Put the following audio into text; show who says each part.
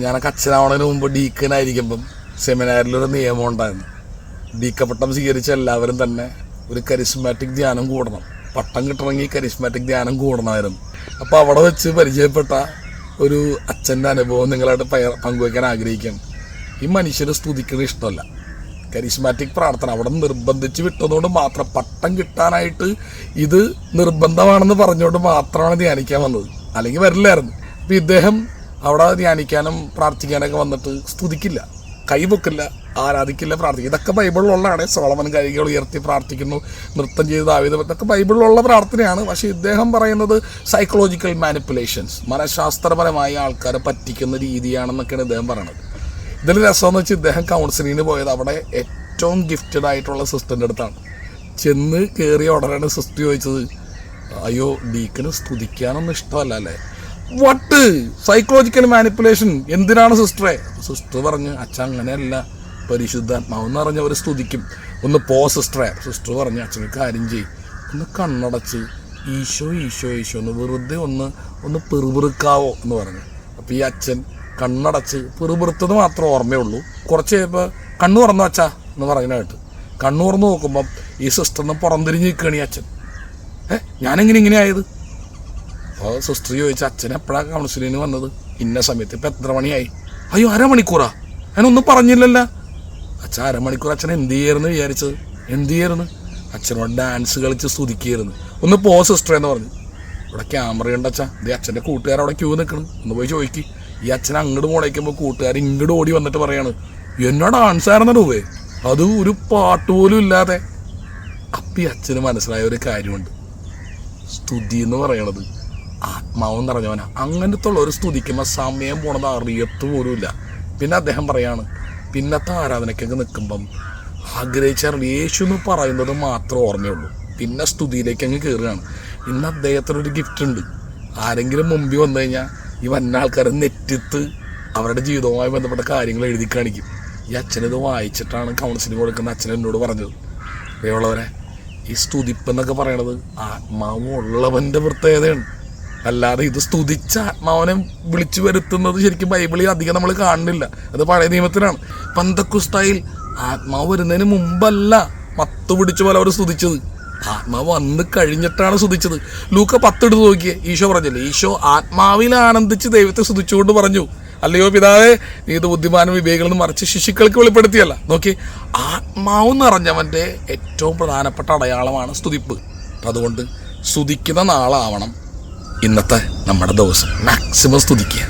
Speaker 1: ഞാനൊക്കെ അച്ഛനാവണതിന് മുമ്പ് ഡീക്കനായിരിക്കുമ്പം സെമിനാറിലൊരു നിയമം ഉണ്ടായിരുന്നു. ഡീക്കപ്പട്ടം സ്വീകരിച്ച എല്ലാവരും തന്നെ ഒരു കരിസ്മാറ്റിക് ധ്യാനം കൂടണം. പട്ടം കിട്ടണമെങ്കിൽ കരിസ്മാറ്റിക് ധ്യാനം കൂടണമായിരുന്നു. അപ്പോൾ അവിടെ വെച്ച് പരിചയപ്പെട്ട ഒരു അച്ഛൻ്റെ അനുഭവം നിങ്ങളായിട്ട് പങ്കുവയ്ക്കാൻ ആഗ്രഹിക്കുകയാണ്. ഈ മനുഷ്യന് സ്തുതിക്കുന്നത് ഇഷ്ടമല്ല. കരിസ്മാറ്റിക് പ്രാർത്ഥന അവിടെ നിർബന്ധിച്ച് വിട്ടതുകൊണ്ട് മാത്രം, പട്ടം കിട്ടാനായിട്ട് ഇത് നിർബന്ധമാണെന്ന് പറഞ്ഞുകൊണ്ട് മാത്രമാണ് ധ്യാനിക്കാൻ വന്നത്, അല്ലെങ്കിൽ വരില്ലായിരുന്നു. അപ്പോൾ ഇദ്ദേഹം അവിടെ ധ്യാനിക്കാനും പ്രാർത്ഥിക്കാനൊക്കെ വന്നിട്ട് സ്തുതിക്കില്ല, കൈവെക്കില്ല, ആരാധിക്കില്ല, പ്രാർത്ഥിക്കില്ല. ഇതൊക്കെ ബൈബിളിലുള്ളതാണ്. സോളമൻ കൈകൾ ഉയർത്തി പ്രാർത്ഥിക്കുന്നു, നൃത്തം ചെയ്ത് ദാവീദ്, ഇതൊക്കെ ബൈബിളിലുള്ള പ്രാർത്ഥനയാണ്. പക്ഷേ ഇദ്ദേഹം പറയുന്നത് സൈക്കോളജിക്കൽ മാനിപ്പുലേഷൻസ്, മനഃശാസ്ത്രപരമായി ആൾക്കാരെ പറ്റിക്കുന്ന രീതിയാണെന്നൊക്കെയാണ് ഇദ്ദേഹം പറയുന്നത്. ഇതിൽ രസമെന്ന് വെച്ചാൽ ഇദ്ദേഹം കൗൺസിലിങ്ങിന് പോയത് അവിടെ ഏറ്റവും ഗിഫ്റ്റഡ് ആയിട്ടുള്ള സിസ്റ്ററിൻ്റെ അടുത്താണ്. ചെന്ന് കയറിയ ഉടനെയാണ് സിസ്റ്റർ ചോദിച്ചത്, അയ്യോ ഡീക്കന് സ്തുതിക്കാനൊന്നും ഇഷ്ടമല്ല അല്ലേ? വട്ട് സൈക്കോളജിക്കൽ മാനിപ്പുലേഷൻ, എന്തിനാണ് സിസ്റ്ററെ? സിസ്റ്റർ പറഞ്ഞു, അച്ഛൻ അങ്ങനെയല്ല, പരിശുദ്ധാത്മാവെന്ന് പറഞ്ഞവർ സ്തുതിക്കും. ഒന്ന് പോ സിസ്റ്ററെ. സിസ്റ്റർ പറഞ്ഞു, അച്ഛന് കാര്യം ചെയ്യും, ഒന്ന് കണ്ണടച്ച് ഈശോ ഈശോ ഈശോ ഒന്ന് വെറുതെ ഒന്ന് പെറുപിറുക്കാവോ എന്ന് പറഞ്ഞു. അപ്പോൾ ഈ അച്ഛൻ കണ്ണടച്ച് പെറുപിറുത്തത് മാത്രം ഓർമ്മയുള്ളൂ. കുറച്ച് കഴിയുമ്പോൾ കണ്ണു തുറന്നു അച്ഛാ എന്ന് പറയുന്നതായിട്ട് കണ്ണു തുറന്ന് നോക്കുമ്പം ഈ സിസ്റ്ററിന് പുറംതിരിഞ്ഞ് നിൽക്കുകയാണ് ഈ അച്ഛൻ. ഞാനെങ്ങനെ ആയത്? അപ്പോൾ സിസ്റ്റർ ചോദിച്ചു, അച്ഛൻ എപ്പോഴാണ് കൗൺസിലിങ്ങിന് വന്നത്? ഇന്ന സമയത്ത്. ഇപ്പം എത്ര മണിയായി? അയ്യോ അരമണിക്കൂറാ, ഞാനൊന്നും പറഞ്ഞില്ലല്ലോ. അച്ഛൻ അരമണിക്കൂർ അച്ഛൻ എന്ത് ചെയ്യായിരുന്നു വിചാരിച്ചത്? എന്ത് ചെയ്യായിരുന്നു? അച്ഛനോട് ഡാൻസ് കളിച്ച് സ്തുതിക്കുകയായിരുന്നു. ഒന്ന് പോ സിസ്റ്റർ എന്ന് പറഞ്ഞു. ഇവിടെ ക്യാമറയുണ്ട് അച്ഛാ, ഇത് അച്ഛൻ്റെ കൂട്ടുകാരവിടെ ക്യൂ നിൽക്കണം, ഒന്ന് പോയി ചോദിക്കും. ഈ അച്ഛൻ അങ്ങോട്ട് പോണേക്കുമ്പോൾ കൂട്ടുകാർ ഇങ്ങോട്ട് ഓടി വന്നിട്ട് പറയാണ്, എന്നോട് ഡാൻസായിരുന്നു പോവേ, അത് ഒരു പാട്ട് പോലും ഇല്ലാതെ. അപ്പം ഈ അച്ഛന് മനസ്സിലായ ഒരു കാര്യമുണ്ട്, സ്തുതി എന്ന് പറയണത് ആത്മാവെന്ന് പറഞ്ഞവനാ. അങ്ങനത്തെ ഉള്ള ഒരു സ്തുതിക്കുമ്പോൾ സമയം പോണത് അറിയത്തു പോലും ഇല്ല. പിന്നെ അദ്ദേഹം പറയാണ്, പിന്നത്തെ ആരാധനയ്ക്കൊക്കെ നിൽക്കുമ്പം ആഗ്രഹിച്ചാൽ യേശു എന്ന് പറയുന്നത് മാത്രമേ ഓർമ്മയുള്ളൂ. പിന്നെ സ്തുതിയിലേക്ക് അങ്ങ് കയറുകയാണ്. ഇന്ന് അദ്ദേഹത്തിനൊരു ഗിഫ്റ്റ് ഉണ്ട്. ആരെങ്കിലും മുമ്പിൽ വന്നു കഴിഞ്ഞാൽ ഈ വന്ന ആൾക്കാരെ നെറ്റിത്ത് അവരുടെ ജീവിതവുമായി ബന്ധപ്പെട്ട കാര്യങ്ങൾ എഴുതി കാണിക്കും. ഈ അച്ഛനിത് വായിച്ചിട്ടാണ് കൗൺസിലിംഗ് കൊടുക്കുന്ന അച്ഛൻ എന്നോട് പറഞ്ഞത്. പ്രിയമുള്ളവരെ, ഈ സ്തുതിപ്പെന്നൊക്കെ പറയണത് ആത്മാവുള്ളവൻ്റെ പ്രത്യേകതയാണ്. അല്ലാതെ ഇത് സ്തുതിച്ച ആത്മാവിനെ വിളിച്ചു വരുത്തുന്നത് ശരിക്കും ബൈബിളിൽ അധികം നമ്മൾ കാണുന്നില്ല. അത് പഴയ നിയമത്തിലാണ്. പന്തക്കുസ്തായിൽ ആത്മാവ് വരുന്നതിന് മുമ്പല്ല മത്ത് പിടിച്ച പോലെ അവർ സ്തുതിച്ചത്. ആത്മാവ് വന്ന് കഴിഞ്ഞിട്ടാണ് സ്തുതിച്ചത്. ലൂക്ക 10 എടുത്ത് നോക്കിയേ, ഈശോ പറഞ്ഞില്ലേ, ഈശോ ആത്മാവിൽ ആനന്ദിച്ച് ദൈവത്തെ സ്തുതിച്ചുകൊണ്ട് പറഞ്ഞു, അല്ലയോ പിതാവേ നീ ഇത് ബുദ്ധിമാനും വിവേകികളെന്ന് മറിച്ച് ശിശുക്കൾക്ക് വെളിപ്പെടുത്തിയല്ല. നോക്കി, ആത്മാവ് നിറഞ്ഞവൻ്റെ ഏറ്റവും പ്രധാനപ്പെട്ട അടയാളമാണ് സ്തുതിപ്പ്. അതുകൊണ്ട് സ്തുതിക്കുന്ന നാളാവണം ഇന്നത്തെ നമ്മുടെ ദിവസം. മാക്സിമം സ്തുതിക്കുക.